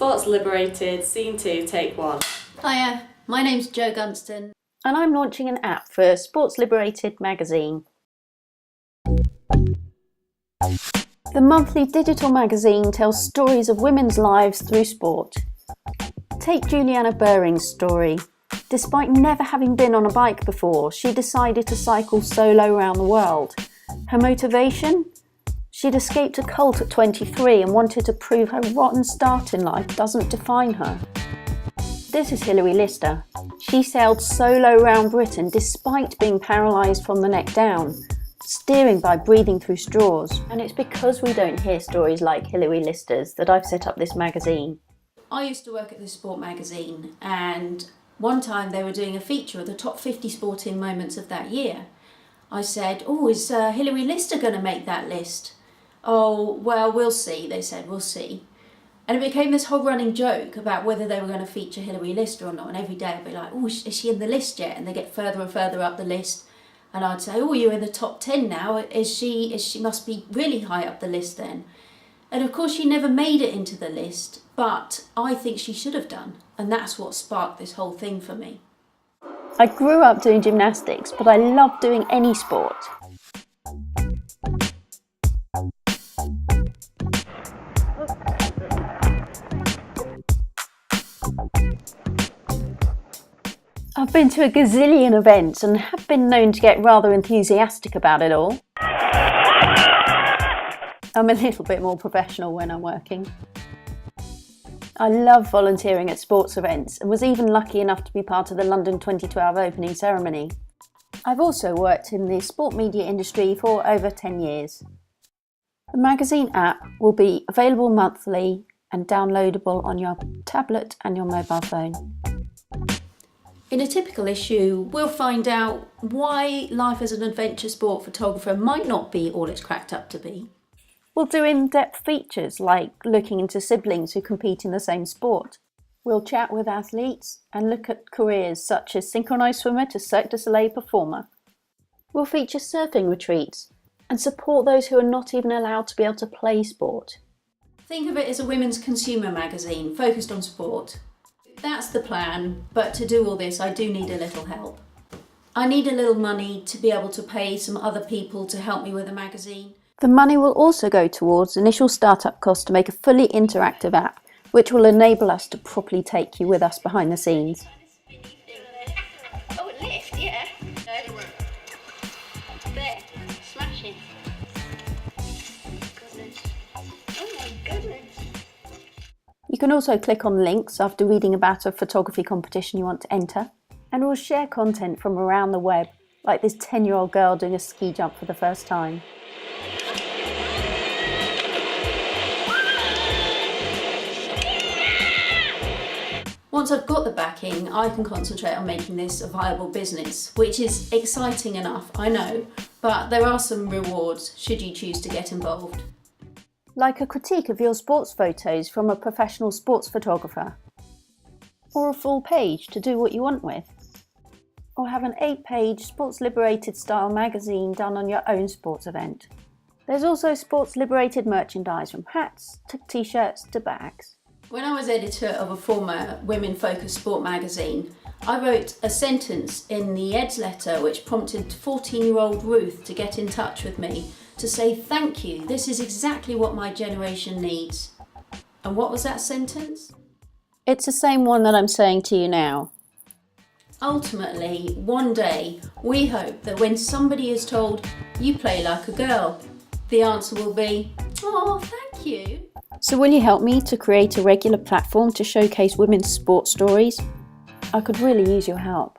Sports Liberated, Scene 2, Take 1. Hiya, my name's Jo Gunston. And I'm launching an app for Sports Liberated magazine. The monthly digital magazine tells stories of women's lives through sport. Take Juliana Buring's story. Despite never having been on a bike before, she decided to cycle solo around the world. Her motivation? She'd escaped a cult at 23 and wanted to prove her rotten start in life doesn't define her. This is Hilary Lister. She sailed solo around Britain despite being paralysed from the neck down, steering by breathing through straws. And it's because we don't hear stories like Hilary Lister's that I've set up this magazine. I used to work at this sport magazine, and one time they were doing a feature of the top 50 sporting moments of that year. I said, "Oh, is Hilary Lister going to make that list?" "Oh, well, we'll see," they said, "we'll see." And it became this whole running joke about whether they were going to feature Hilary Lister or not. And every day I'd be like, "Oh, is she in the list yet?" And they get further and further up the list. And I'd say, "Oh, you're in the top 10 now. She must be really high up the list then." And of course, she never made it into the list, but I think she should have done. And that's what sparked this whole thing for me. I grew up doing gymnastics, but I love doing any sport. I've been to a gazillion events and have been known to get rather enthusiastic about it all. I'm a little bit more professional when I'm working. I love volunteering at sports events and was even lucky enough to be part of the London 2012 opening ceremony. I've also worked in the sport media industry for over 10 years. The magazine app will be available monthly and downloadable on your tablet and your mobile phone. In a typical issue, we'll find out why life as an adventure sport photographer might not be all it's cracked up to be. We'll do in-depth features like looking into siblings who compete in the same sport. We'll chat with athletes and look at careers such as synchronised swimmer to Cirque du Soleil performer. We'll feature surfing retreats and support those who are not even allowed to be able to play sport. Think of it as a women's consumer magazine focused on sport. That's the plan, but to do all this I do need a little help. I need a little money to be able to pay some other people to help me with the magazine. The money will also go towards initial startup costs to make a fully interactive app, which will enable us to properly take you with us behind the scenes. Oh, a lift, yeah. There, smashing. Goodness. Oh my goodness. You can also click on links after reading about a photography competition you want to enter, and we'll share content from around the web, like this 10-year-old girl doing a ski jump for the first time. Once I've got the backing, I can concentrate on making this a viable business, which is exciting enough, I know, but there are some rewards should you choose to get involved. Like a critique of your sports photos from a professional sports photographer, or a full page to do what you want with, or have an 8-page Sports Liberated style magazine done on your own sports event. There's also Sports Liberated merchandise from hats to t-shirts to bags. When I was editor of a former women-focused sport magazine, I wrote a sentence in the Ed's letter which prompted 14-year-old Ruth to get in touch with me to say thank you, this is exactly what my generation needs. And what was that sentence? It's the same one that I'm saying to you now. Ultimately, one day, we hope that when somebody is told, "You play like a girl," the answer will be, "Oh, thank you." So will you help me to create a regular platform to showcase women's sport stories? I could really use your help.